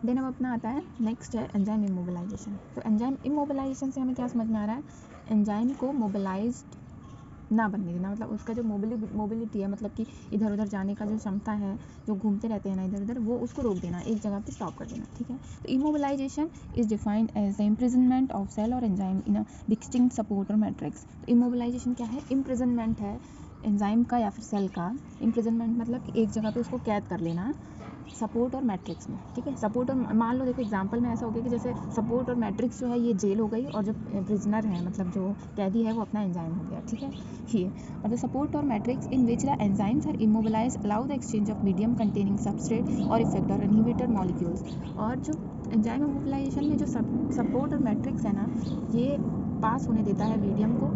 Then अब अपना आता है नेक्स्ट है एंजाइम इमोबिलाइजेशन। तो एंजाइम इमोबिलाइजेशन से हमें क्या समझ में आ रहा है, एंजाइम को मोबिलाइज्ड ना बनने देना, मतलब उसका जो मोबिलिटी है, मतलब कि इधर उधर जाने का जो क्षमता है, जो घूमते रहते हैं ना इधर उधर, वो उसको रोक देना, एक जगह पे स्टॉप कर देना, ठीक है। तो immobilization is defined as the imprisonment of cell और enzyme in a distinct supporter matrix. तो इमोबिलाइजेशन क्या है, इम्प्रिजनमेंट है एंजाइम का या फिर सेल का। इम्प्रिजनमेंट मतलब कि एक जगह पे उसको कैद कर लेना सपोर्ट और मैट्रिक्स में, ठीक है। सपोर्ट और मान लो देखो एग्जांपल में ऐसा हो गया कि जैसे सपोर्ट और मैट्रिक्स जो है ये जेल हो गई और जो प्रिजनर है मतलब जो कैदी है वो अपना एंजाइम हो गया, ठीक है। ये और द सपोर्ट और matrix in which the enzymes are immobilise allow the exchange of medium containing substrate और इफेक्टर इनहिबिटर मॉलिक्यूल्स। और जो एंजाइम इमोबिलाइजेशन में जो सपोर्ट और मैट्रिक्स है ना, ये पास होने देता है मीडियम को,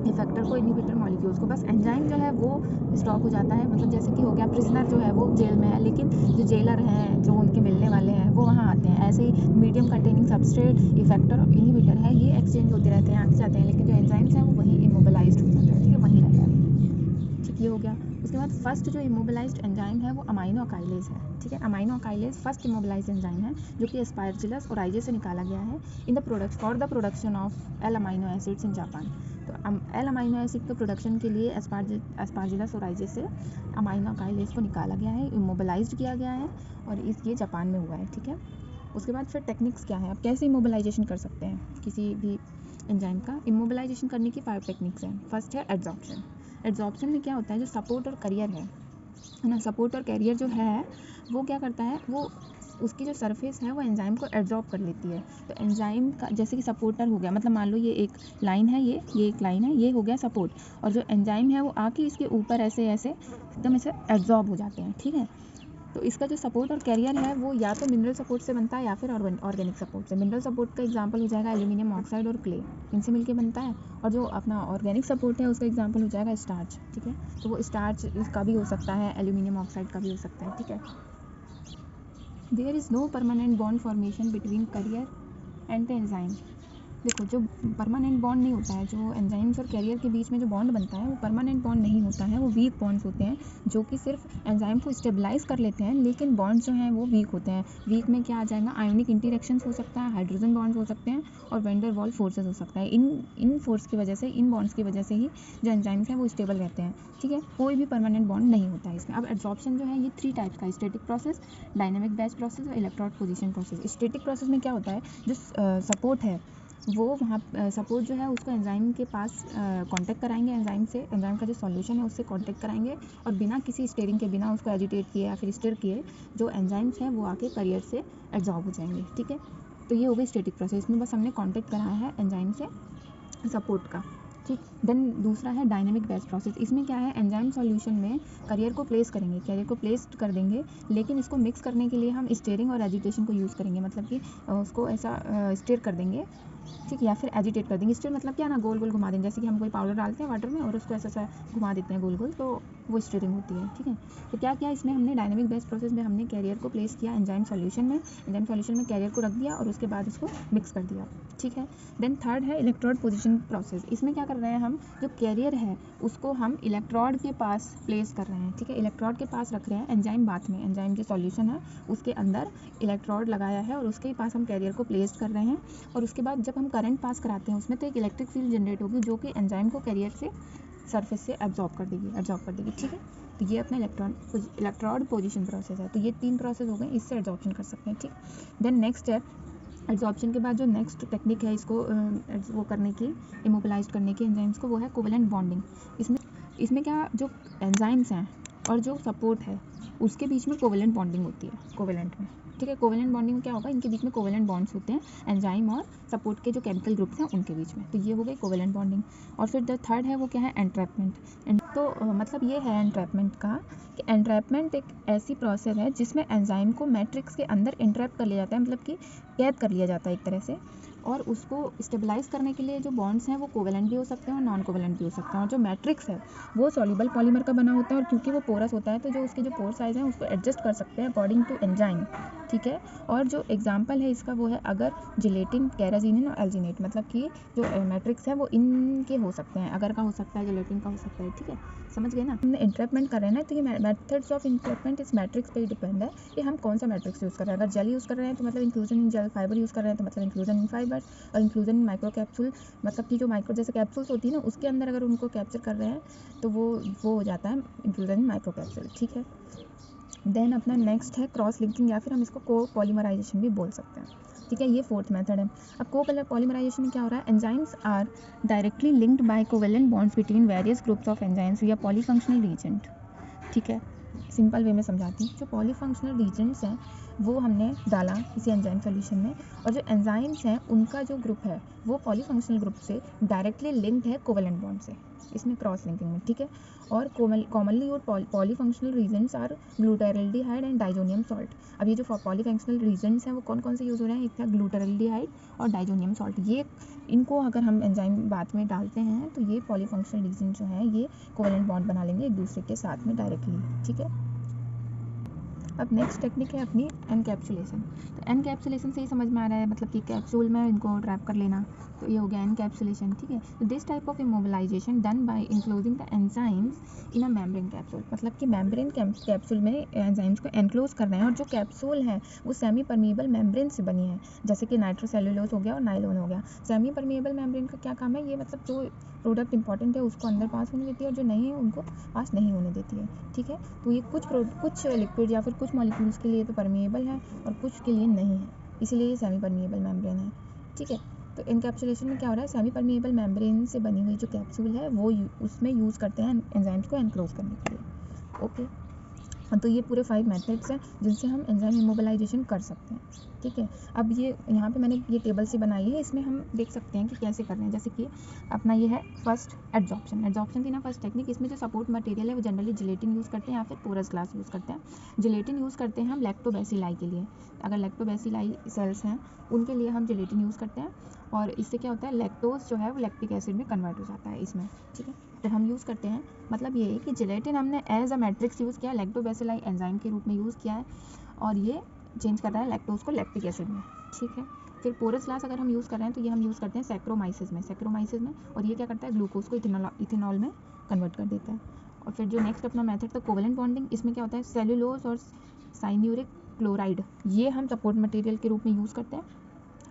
इफेक्टर को, इनहिबिटर मॉलिक्यूल्स को। बस एंजाइम जो है वो स्टॉप हो जाता है, मतलब जैसे कि हो गया प्रिजनर जो है वो जेल में है, लेकिन जो जेलर हैं जो उनके मिलने वाले हैं वो वहाँ आते हैं। ऐसे ही मीडियम कंटेनिंग सबस्ट्रेट, इफेक्टर और इनहिबिटर है, ये एक्सचेंज होते रहते हैं, आते जाते हैं, लेकिन जो एंजाइम्स हैं वो वहीं इमोबिलाइज्ड हो जाते हैं, ठीक है, वहीं रहता है, ठीक। ये हो गया। उसके बाद फर्स्ट जो इमोबिलाइज्ड एंजाइम है वो अमाइनो अकाइलेज है, ठीक है। अमाइनो अकाइलेज फर्स्ट इमोबिलाइज्ड एंजाइम है जो कि एस्पार्जिलस और आइजे से निकाला गया है in the product for the production of L amino acids in Japan. तो एल अमाइनो एसिड के प्रोडक्शन के लिए एस्पार्जिलस और आइजे से अमाइनो अकाइलेज को निकाला गया है, इमोबिलाइज्ड किया गया है और ये जापान में हुआ है, ठीक है। उसके बाद फिर टेक्निक्स क्या है, अब कैसे इमोबिलाइजेशन कर सकते हैं किसी भी एंजाइम का। इमोबिलाइजेशन करने की 5 टेक्निक्स हैं। फर्स्ट है एड्जॉर्प्शन। एड्जॉर्प्शन में क्या होता है, जो सपोर्ट और कैरियर है ना, सपोर्ट और कैरियर जो है वो क्या करता है, वो उसकी जो सरफेस है वो एंजाइम को एब्जॉर्ब कर लेती है। तो एंजाइम का जैसे कि सपोर्टर हो गया, मतलब मान लो ये एक लाइन है, ये एक लाइन है, ये हो गया सपोर्ट, और जो एंजाइम है वो आके इसके ऊपर ऐसे ऐसे एकदम ऐसे एब्जॉर्ब हो जाते हैं, ठीक है। तो इसका जो सपोर्ट और कैरियर है वो या तो मिनरल सपोर्ट से बनता है या फिर ऑर्गेनिक सपोर्ट से। मिनरल सपोर्ट का एग्जांपल हो जाएगा एल्यूमिनियम ऑक्साइड और क्ले, इनसे मिलके बनता है। और जो अपना ऑर्गेनिक सपोर्ट है उसका एग्जांपल हो जाएगा स्टार्च, ठीक है। तो वो स्टार्च का भी हो सकता है, एल्यूमिनियम ऑक्साइड का भी हो सकता है, ठीक है। There is no permanent bond formation between carrier and the enzyme. देखो जो परमानेंट बॉन्ड नहीं होता है, जो एंजाइम्स और कैरियर के बीच में जो बॉन्ड बनता है वो परमानेंट बॉन्ड नहीं होता है, वो वीक बॉन्ड्स होते हैं जो कि सिर्फ एंजाइम को स्टेबलाइज कर लेते हैं, लेकिन बॉन्ड्स जो हैं वो वीक होते हैं। वीक में क्या आ जाएगा, आयोनिक इंटरेक्शंस हो सकता है, हाइड्रोजन बॉन्ड्स हो सकते हैं और वेंडर वॉल फोर्सेस हो सकता है। इन फोर्स की वजह से, इन बॉन्ड्स की वजह से ही जो एंजाइम्स हैं वो स्टेबल रहते हैं, ठीक है। कोई भी परमानेंट बॉन्ड नहीं होता है इसमें। अब एब्जॉर्प्शन जो है ये 3 टाइप्स का, static process, dynamic batch process और electrode position process. Static process में क्या होता है, जो सपोर्ट है वो वहाँ सपोर्ट जो है उसको एंजाइम के पास कांटेक्ट कराएंगे, एंजाइम से, एंजाइम का जो सॉल्यूशन है उससे कांटेक्ट कराएंगे और बिना किसी स्टीयरिंग के, बिना उसको एजिटेट किए या फिर स्टीयर किए, जो एंजाइम्स हैं वो आके कैरियर से एब्जॉर्ब हो जाएंगे, ठीक है। तो ये हो गई स्टैटिक प्रोसेस में, बस हमने कांटेक्ट कराया है एंजाइम से सपोर्ट का, ठीक। देन दूसरा है डायनेमिक बैच प्रोसेस। इसमें क्या है, एंजाइम सॉल्यूशन में कैरियर को प्लेस करेंगे, कैरियर को प्लेस कर देंगे, लेकिन इसको मिक्स करने के लिए हम स्टीयरिंग और एजिटेशन को यूज़ करेंगे, मतलब कि उसको ऐसा स्टीयर कर देंगे, ठीक, या फिर एजिटेट कर देंगे। स्टीयर मतलब क्या ना, गोल गोल घुमा देंगे, जैसे कि हम कोई पाउडर डालते हैं वाटर में और उसको ऐसा ऐसा घुमा देते हैं गोल गोल, तो वो स्टीयरिंग होती है, ठीक है। तो क्या क्या इसमें हमने डायनेमिक बैच प्रोसेस में हमने कैरियर को प्लेस किया एंजाइम सॉल्यूशन में, एंजाइम सॉल्यूशन में कैरियर को रख दिया और उसके बाद उसको मिक्स कर दिया, ठीक है। देन थर्ड है इलेक्ट्रोड पोजिशन प्रोसेस। इसमें क्या कर रहे हैं हम, जो कैरियर है उसको हम इलेक्ट्रोड के पास प्लेस कर रहे हैं, ठीक है। इलेक्ट्रोड के पास रख रहे हैं, एंजाइम बात में, एंजाइम जो सॉल्यूशन है उसके अंदर इलेक्ट्रोड लगाया है और उसके पास हम कैरियर को प्लेस कर रहे हैं। और उसके बाद जब हम करंट पास कराते हैं उसमें तो एक इलेक्ट्रिक फील्ड जनरेट होगी जो कि एंजाइम को कैरियर से सरफेस से एब्जॉर्ब कर देगी, ठीक है। तो ये अपना इलेक्ट्रोड पोजिशन प्रोसेस है। तो ये 3 प्रोसेस हो गए, इससे एब्जॉर्प्शन कर सकते हैं, ठीक। देन नेक्स्ट है एब्जॉर्प्शन के बाद जो नेक्स्ट टेक्निक है इसको वो करने की, इमोबिलाइज करने की एंजाइम्स को, वो है कोवेलेंट बॉन्डिंग। इसमें क्या, जो एंजाइम्स हैं और जो सपोर्ट है उसके बीच में कोवेलेंट बॉन्डिंग होती है, कोवेलेंट में, ठीक है। कोवेलेंट बॉन्डिंग में क्या होगा, इनके बीच में कोवेलेंट बॉन्ड्स होते हैं एंजाइम और सपोर्ट के जो केमिकल ग्रुप्स हैं उनके बीच में। तो ये हो गई कोवेलेंट बॉन्डिंग। और फिर जो थर्ड है वो क्या है, एंट्रैपमेंट। तो मतलब ये है एंट्रैपमेंट का कि एंट्रैपमेंट एक ऐसी प्रोसेस है जिसमें एंजाइम को मैट्रिक्स के अंदर इंट्रैप कर लिया जाता है, मतलब कि कैद कर लिया जाता है एक तरह से, और उसको स्टेबलाइज करने के लिए जो बॉन्ड्स हैं वो कोवेलेंट भी हो सकते हैं और नॉन कोवेलेंट भी हो सकते हैं। और जो मैट्रिक्स है वो सॉल्युबल पॉलीमर का बना होता है, और क्योंकि वो पोरस होता है तो जो उसके जो पोर साइज है उसको एडजस्ट कर सकते हैं अकॉर्डिंग टू एंजाइम, ठीक है। और जो एग्जाम्पल है इसका वो है अगर जिलेटिन, कैराजीनिन और एल्जीनेट, मतलब कि जो मैट्रिक्स है वो इनके हो सकते हैं, अगर का हो सकता है, जिलेटिन का हो सकता है, ठीक है, समझ गए ना। हमने इंट्रैपमेंट कर रहे हैं ना, तो ये मेथड्स ऑफ इंट्रैपमेंट इस मैट्रिक्स पे ही डिपेंड है कि हम कौन सा मैट्रिक्स यूज़ कर रहे हैं। अगर जेल यूज़ कर रहे हैं तो मतलब inclusion in gel, fibre use कर रहे हैं तो मतलब इंक्लूजन इन फाइबर, और इंक्लूजन इन माइक्रो कैप्सूल, मतलब कि जो माइक्रो जैसे कैप्सूल्स होती है ना उसके अंदर अगर उनको कैप्चर कर रहे हैं तो वो हो जाता है इंक्लूजन इन माइक्रो कैप्सूल, ठीक है। देन अपना नेक्स्ट है क्रॉस लिंकिंग, या फिर हम इसको को पॉलीमराइजेशन भी बोल सकते हैं, ठीक है। ये फोर्थ मेथड है। अब को पॉलीमराइजेशन में क्या हो रहा है, enzymes are directly linked by covalent bonds between various groups of enzymes या पॉलीफंक्शनल रीजेंट, ठीक है। सिंपल वे में समझाती हूँ, जो पॉलीफंक्शनल रीजेंट्स हैं वो हमने डाला किसी एंजाइम सॉल्यूशन में, और जो एंजाइम्स हैं उनका जो ग्रुप है वो पॉलीफंक्शनल ग्रुप से डायरेक्टली लिंक्ड है कोवेलेंट बॉन्ड से, इसमें क्रॉस लिंकिंग में, ठीक है। और कॉमनली और polyfunctional reagents are glutaraldehyde and diazonium salt. अब ये जो पॉलीफंक्शनल रीजेंट्स हैं वो कौन कौन से यूज़ हो रहे हैं, एक था ग्लूटाराल्डिहाइड और डाइजोनियम सॉल्ट। ये इनको अगर हम एंजाइम बाद में डालते हैं तो ये पॉलीफंक्शनल रीजेंट जो हैं ये कोवेलेंट बॉन्ड बना लेंगे एक दूसरे के साथ में डायरेक्टली, ठीक है। अब नेक्स्ट टेक्निक है अपनी एनकैप्सुलेशन। तो एनकैप्सुलेशन से ही समझ में आ रहा है, मतलब कि कैप्सूल में इनको ट्रैप कर लेना, तो ये हो गया एनकैप्सुलेशन, ठीक है। तो this type of immobilisation done by enclosing the enzymes in a membrane capsule, मतलब कि मेम्ब्रेन कैप्सूल में एंजाइम्स को एनक्लोज कर रहे हैं, और जो कैप्सूल है वो सेमी परमिएबल मेम्ब्रेन से बनी है, जैसे कि नाइट्रोसेल्युलोज हो गया और नायलॉन हो गया। सेमी परमिएबल मेम्ब्रेन का क्या काम है, ये मतलब जो प्रोडक्ट इंपॉर्टेंट है उसको अंदर पास होने देती है, और जो नहीं है उनको पास नहीं होने देती है, ठीक है। तो ये कुछ लिक्विड या फिर कुछ मॉलिक्यूल्स के लिए तो परमिएबल है और कुछ के लिए नहीं है, इसीलिए ये सेमी परमिएबल मेम्ब्रेन है, ठीक है। तो इनकैप्सुलेशन में क्या हो रहा है, सेमी परमिएबल मेम्ब्रेन से बनी हुई जो कैप्सूल है वो उसमें यूज़ करते हैं एंजाइम्स को एनक्लोज करने के लिए, ओके। तो ये पूरे 5 मेथड्स हैं जिनसे हम एंजाइम इमोबिलाइजेशन कर सकते हैं, ठीक है। अब ये यहाँ पे मैंने ये टेबल सी बनाई है, इसमें हम देख सकते हैं कि कैसे कर रहे हैं। जैसे कि अपना ये है फर्स्ट एडजॉर्प्शन थी ना फर्स्ट टेक्निक। इसमें जो सपोर्ट मटेरियल है वो जनरली जिलेटिन यूज़ करते हैं या फिर पोरस ग्लास यूज़ करते हैं। जिलेटिन यूज़ करते हैं हम लैक्टोबैसिलाई के लिए, अगर लैक्टोबैसिलाई सेल्स हैं उनके लिए हम जिलेटिन यूज़ करते हैं, और इससे क्या होता है लैक्टोज जो है वो लैक्टिक एसिड में कन्वर्ट हो जाता है इसमें, ठीक है। तो हम यूज़ करते हैं, मतलब ये है कि जिलेटिन हमने एज अ मैट्रिक्स यूज़ किया, लैक्टोबैसिलाई एंजाइम के रूप में यूज़ किया है, और ये चेंज कर रहा है लैक्टोज को लैक्टिक एसिड में, ठीक है। फिर पोरस ग्लास अगर हम यूज़ कर रहे हैं तो ये हम यूज़ करते हैं सैक्रोमाइसिस में, और ये क्या करता है ग्लूकोज को इथेनॉल में कन्वर्ट कर देता है। और फिर जो नेक्स्ट अपना मेथड था कोवेलेंट बॉन्डिंग, इसमें क्या होता है सेल्यूलोज और साइन्यूरिक क्लोराइड ये हम सपोर्ट मटेरियल के रूप में यूज़ करते हैं,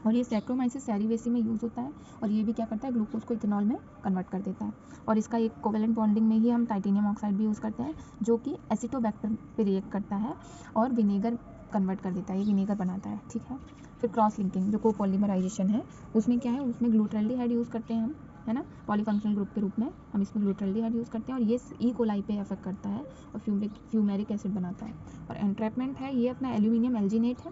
और ये सैक्रोमाइसिस सैरीवेसी में यूज़ होता है, और ये भी क्या करता है ग्लूकोज को इथेनॉल में कन्वर्ट कर देता है। और इसका एक कोवेलेंट बॉन्डिंग में ही हम टाइटेनियम ऑक्साइड भी यूज़ करते हैं जो कि एसिटोबैक्टर पे रिएक्ट करता है और विनेगर कन्वर्ट कर देता है, ये विनेगर बनाता है, ठीक है। फिर क्रॉस लिंकिंग जो कोपॉलीमराइजेशन है उसमें क्या है, उसमें ग्लूटाराल्डिहाइड यूज़ करते हैं हम, है ना, पॉलीफंक्शनल ग्रुप के रूप में हम इसमें ग्लूटाराल्डिहाइड यूज़ करते हैं, और ये ई कोलाई पे अफेक्ट करता है और फ्यूमेरिक एसिड बनाता है। और एंट्रैपमेंट है, ये अपना एल्यूमिनियम एल्जीनेट है,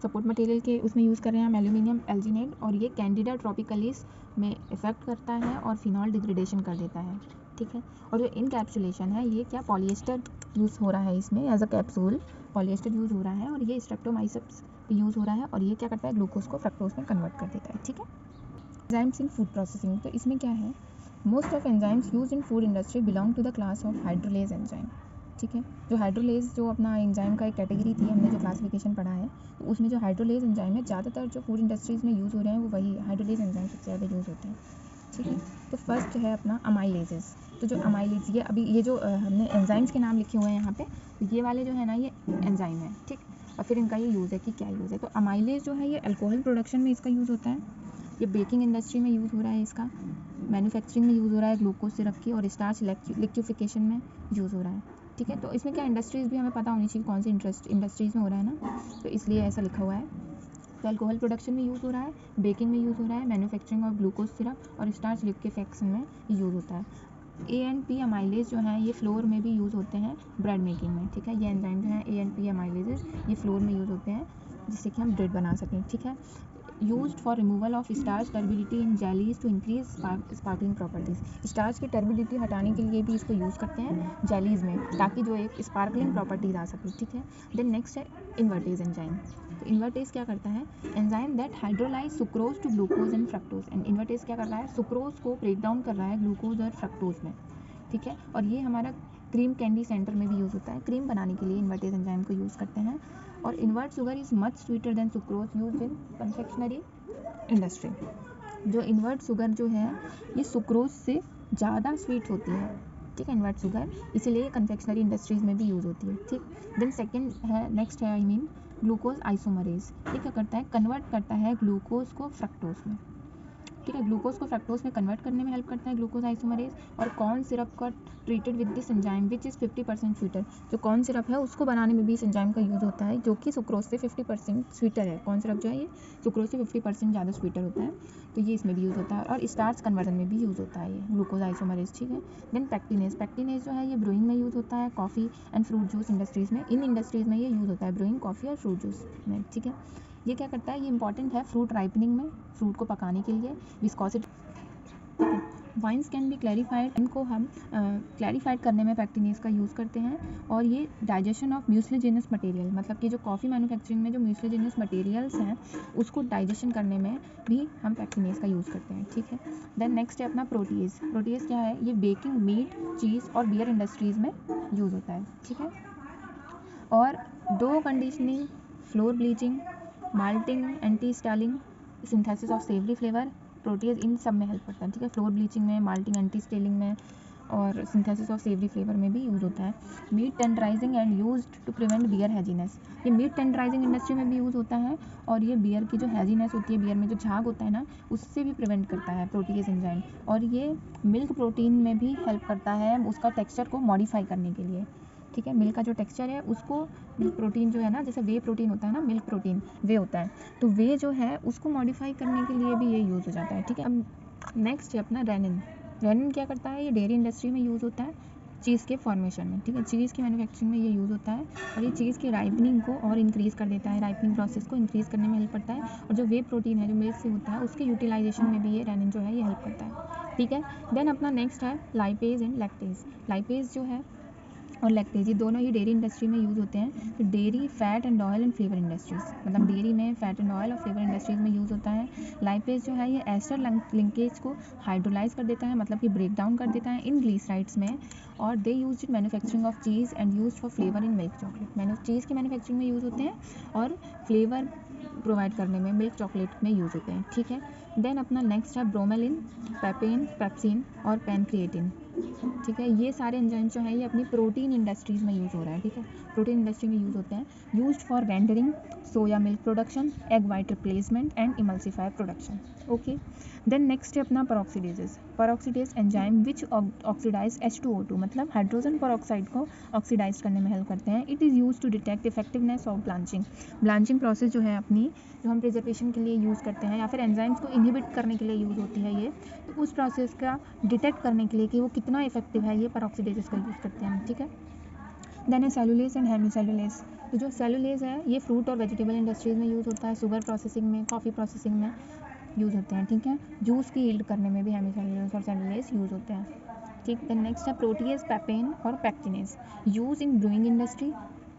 सपोर्ट मटेरियल के उसमें यूज़ कर रहे हैं हम एल्यूमिनियम एल्जीनेट, और ये कैंडिडा ट्रॉपिकलिस में इफेक्ट करता है और फिनॉल डिग्रेडेशन कर देता है, ठीक है। और जो इनकैप्सुलेशन है ये क्या पॉलिएस्टर यूज़ हो रहा है इसमें as a capsule, polyester use हो रहा है, और ये स्ट्रेप्टोमाइसिस यूज़ हो रहा है, और ये क्या करता है ग्लूकोज को फ्रक्टोज में कन्वर्ट कर देता है, ठीक है। एंजाइम्स इन फूड प्रोसेसिंग, तो इसमें क्या है, most of enzymes use in food industry belong to the class of hydrolase enzyme, ठीक है। जो हाइड्रोलेज जो अपना एंजाइम का एक कैटेगरी थी, हमने जो क्लासिफिकेशन पढ़ा है, तो उसमें जो हाइड्रोलेज एंजाइम है ज़्यादातर जो फूड इंडस्ट्रीज़ में यूज़ हो रहे हैं वो वही हाइड्रोलेज एंजाइम सबसे ज़्यादा यूज़ होते हैं, ठीक है। तो फर्स्ट है अपना अमाइलेजेस। तो जो अमाइलेज ये अभी ये जो हमने एंजाइम्स के नाम लिखे हुए हैं यहाँ पे, तो ये वाले जो है ना ये एंजाइम है, ठीक। और फिर इनका ये यूज़ है कि क्या यूज़ है, तो अमाइलेज जो है ये अल्कोहल प्रोडक्शन में इसका यूज़ होता है, ये बेकिंग इंडस्ट्री में यूज़ हो रहा है, इसका मैन्युफैक्चरिंग में यूज़ हो रहा है ग्लूकोज सिरप की, और स्टार्च लिक्विफिकेशन में यूज़ हो रहा है, ठीक है। तो इसमें क्या इंडस्ट्रीज़ भी हमें पता होनी चाहिए कौन सी इंडस्ट्रीज़ में हो रहा है ना, तो इसलिए ऐसा लिखा हुआ है। तो अल्कोहल प्रोडक्शन में यूज़ हो रहा है, बेकिंग में यूज़ हो रहा है, मैन्युफैक्चरिंग ऑफ ग्लूकोज सिरप और स्टार्च लिक्विफिकेशन में यूज़ होता है। A&P अमाइलेज जो है ये फ्लोर में भी यूज़ होते हैं ब्रेड मेकिंग में, ठीक है। ये एंजाइम जो है A&P अमाइलेजेस ये फ्लोर में यूज़ होते हैं जिससे कि हम ब्रेड बना सकें, ठीक है। Used for removal of starch turbidity in jellies to increase sparkling properties, starch की टर्बिडिटी हटाने के लिए भी इसको यूज़ करते हैं जेलीज में ताकि जो एक स्पार्कलिंग प्रॉपर्टीज आ सके, ठीक है। देन नेक्स्ट है इन्वर्टेज एंजाइम। तो इन्वर्टेज क्या करता है, enzyme that hydrolyse sucrose to glucose and fructose. And invertase क्या कर रहा है, सुक्रोज को ब्रेक डाउन कर रहा है ग्लूकोज और फ्रक्टोज में, ठीक है। और ये हमारा क्रीम कैंडी सेंटर में भी यूज़ होता है, क्रीम बनाने के लिए इन्वर्टेज एंजाइम को यूज़ करते हैं। और invert sugar is much sweeter than sucrose use in confectionery industry. जो इन्वर्ट शुगर जो है ये सुक्रोज से ज़्यादा स्वीट होती है, ठीक है, इन्वर्ट शुगर, इसीलिए कन्फेक्शनरी इंडस्ट्रीज़ में भी यूज़ होती है, ठीक। देन सेकंड है, नेक्स्ट है ग्लूकोज आइसोमरेज। ये क्या करता है, कन्वर्ट करता है ग्लूकोज को फ्रक्टोज में, ठीक है, ग्लूकोज को फ्रक्टोज में कन्वर्ट करने में हेल्प करता है ग्लूकोज आइसोमरेज। और कॉर्न सिरप का treated with this enzyme which is 50% sweeter. जो कॉर्न सिरप है उसको बनाने में भी इस एंजाइम का यूज़ होता है, जो कि सुक्रोज से 50% स्वीटर है। कॉर्न सिरप जो है ये सुक्रोज से 50% ज़्यादा स्वीटर होता है, तो ये इसमें भी यूज़ होता है। और स्टार्च कन्वर्जन में भी यूज़ होता है ये ग्लूकोज आइसोमरेज, ठीक है। देन पैक्टिनेज, पैक्टिनेज जो है ये ब्रूइंग में यूज़ होता है, coffee and fruit juice industries में, इन इंडस्ट्रीज़ में ये यूज़ होता है ब्रूइंग, कॉफ़ी और फ्रूट जूस में, ठीक है। ये क्या करता है, ये इंपॉर्टेंट है फ्रूट राइपनिंग में, फ्रूट को पकाने के लिए, viscosity, wines can be clarified, इनको हम क्लैरिफाइड करने में पैक्टिनेज का यूज़ करते हैं। और ये डाइजेशन ऑफ म्यूसिलेजिनस मटेरियल, मतलब कि जो कॉफ़ी मैन्युफैक्चरिंग में जो म्यूसिलेजिनस मटेरियल्स हैं उसको डाइजेशन करने में भी हम पैक्टिनेज का यूज़ करते हैं, ठीक है। देन नेक्स्ट है अपना प्रोटीज। प्रोटीज क्या है, ये बेकिंग, मीट, चीज़ और बियर इंडस्ट्रीज़ में यूज़ होता है, ठीक है। और dough conditioning, flour bleaching, malting, anti staling, synthesis of savoury flavour, protease इन सब में हेल्प करता है, ठीक है। फ्लोर ब्लीचिंग में, माल्टिंग, एंटी स्टेलिंग में और सिंथेसिस ऑफ सेवरी फ्लेवर में भी यूज़ होता है। Meat tenderizing and used to prevent beer haziness. ये मीट टेंडराइजिंग इंडस्ट्री में भी यूज़ होता है और ये बियर की जो हैजीनेस होती है, बियर में जो झाग होता है ना, उससे भी प्रिवेंट करता है प्रोटीज एंजाइम। और ये मिल्क प्रोटीन में भी हेल्प करता है उसका टेक्स्चर को मॉडिफाई करने के लिए, ठीक है। मिल्क का जो टेक्सचर है उसको, प्रोटीन जो है ना, जैसे वे प्रोटीन होता है ना, मिल्क प्रोटीन वे होता है, तो वे जो है उसको मॉडिफाई करने के लिए भी ये यूज़ हो जाता है, ठीक है। अब नेक्स्ट है अपना रेनिन। रेनिन क्या करता है, ये डेयरी इंडस्ट्री में यूज़ होता है चीज़ के फॉर्मेशन में, ठीक है, चीज़ की मैन्युफैक्चरिंग में ये यूज़ होता है। और ये चीज़ के राइपनिंग को और इंक्रीज़ कर देता है, राइपनिंग प्रोसेस को इंक्रीज़ करने में हेल्प करता है। और जो वे प्रोटीन है जो मिल्क से होता है उसके यूटिलाइजेशन में भी ये रेनिन जो है ये हेल्प करता है, ठीक है। देन अपना नेक्स्ट है लाइपेज एंड लैक्टेज। लाइपेज जो है और लैक्टेज, ये दोनों ही डेयरी इंडस्ट्री में यूज़ होते हैं। तो dairy, fat and oil and flavour industries, मतलब डेयरी में, फैट एंड ऑयल और फ्लेवर इंडस्ट्रीज़ में यूज़ होता है। लाइपेज जो है ये एस्टर लिंकेज को हाइड्रोलाइज कर देता है, मतलब कि ब्रेक डाउन कर देता है इन ग्लिसराइड्स में। और they use in manufacturing of cheese and use for flavour in milk chocolate. Cheese की मैन्युफैक्चरिंग में यूज़ होते हैं और फ्लेवर प्रोवाइड करने में मिल्क चॉकलेट में यूज़ होते हैं, ठीक है। देन अपना नेक्स्ट है ब्रोमेलिन, पेपेन, पेप्सिन और पैनक्रिएटिन, ठीक है। ये सारे एंजाइम जो हैं ये अपनी प्रोटीन इंडस्ट्रीज़ में यूज़ हो रहा है, ठीक है, प्रोटीन इंडस्ट्री में यूज़ होते हैं। Used for rendering, soya milk production, egg white replacement and emulsifier production, okay. Then next है अपना peroxidases. Peroxidase enzyme which oxidize H2O2, मतलब हाइड्रोजन पेरोक्साइड को ऑक्सीडाइज करने में हेल्प करते हैं। It is use to detect effectiveness of blanching. Blanching process जो है अपनी, जो हम प्रिजर्वेशन के लिए यूज़ करते हैं या फिर एंजाइम्स को इनहिबिट करने के लिए यूज़ होती है ये, तो उस प्रोसेस का डिटेक्ट करने के लिए कि वो कितना इफेक्टिव है, ये पेरोक्सीडेजेस का यूज़ करते हैं, ठीक है। देन है सेलुलेज एंड हेमीसेलुलेज। तो जो सेलुलेज है ये फ्रूट और वेजिटेबल इंडस्ट्रीज़ में यूज़ होता है, शुगर प्रोसेसिंग में, कॉफ़ी प्रोसेसिंग में यूज़ होते हैं, ठीक है। जूस की यील्ड करने में भी हेमीसेलुलेज और सेलुलेज यूज़ होते हैं, ठीक। देन नेक्स्ट है प्रोटीज, पेपेन और pectinase. Use in brewing industry,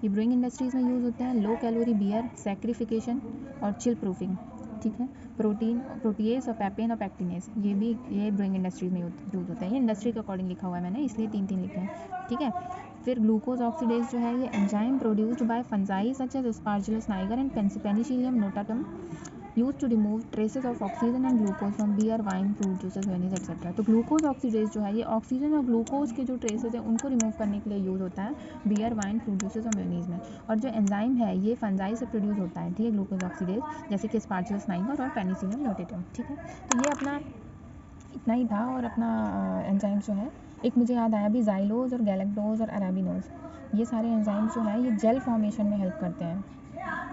ये ब्रूइंग इंडस्ट्रीज़ में यूज़ होते हैं। लो कैलोरी बियर, सैक्रिफिकेशन और चिल प्रूफिंग, ठीक है। प्रोटीज और पैपेन और पैक्टिनेज ये ब्रूइंग इंडस्ट्रीज में यूज़ होते हैं। ये इंडस्ट्री के अकॉर्डिंग लिखा हुआ है मैंने, इसलिए 3 लिखे हैं, ठीक है। फिर ग्लूकोज ऑक्सीडेज जो है ये enzyme produced by fungi such as Aspergillus niger and Penicillium notatum, use to remove traces of oxygen and glucose from beer, wine, fruit juices, वेनीज एक्सेट्रा। तो ग्लूकोज ऑक्सीडेज जो है ये ऑक्सीजन और ग्लूकोज के जो ट्रेसेस हैं उनको रिमूव करने के लिए यूज़ होता है बियर, वाइन, फ्रूट जूसेस और वेनीज में। और जो एंजाइम है ये फंजाई से प्रोड्यूस होता है, ठीक है, ग्लूकोज ऑक्सीडेज, जैसे कि एस्पार्जिलस नाइगर और पेनिसिलियम नोटाटम, ठीक है। तो ये अपना इतना ही था। और अपना एंजाइम्स जो है, एक मुझे याद आया भी, जाइलोज और गैलेक्टोज और अराबिनोज, ये सारे एंजाइम्स जो है ये जेल फॉर्मेशन में हेल्प करते हैं,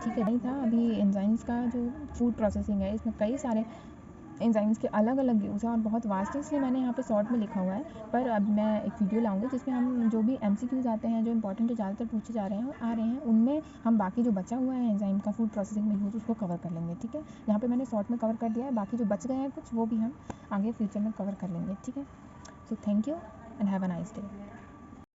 ठीक है। नहीं था अभी एंजाइम्स का जो फूड प्रोसेसिंग है इसमें कई सारे एंजाइम्स के अलग अलग यूज़ हैं और बहुत वास्ट है, इसलिए मैंने यहाँ पे शॉर्ट में लिखा हुआ है। पर अब मैं एक वीडियो लाऊंगी जिसमें हम जो भी MCQs आते हैं, जो इंपॉर्टेंट ज़्यादातर पूछे जा रहे हैं और आ रहे हैं, उनमें हम बाकी जो बचा हुआ है एंजाइम का फूड प्रोसेसिंग में यूज़ उसको कवर कर लेंगे, ठीक है। यहाँ पे मैंने शॉर्ट में कवर कर दिया है, बाकी जो बच गए हैं कुछ वो भी हम आगे फ्यूचर में कवर कर लेंगे, ठीक है। So thank you and have a nice day.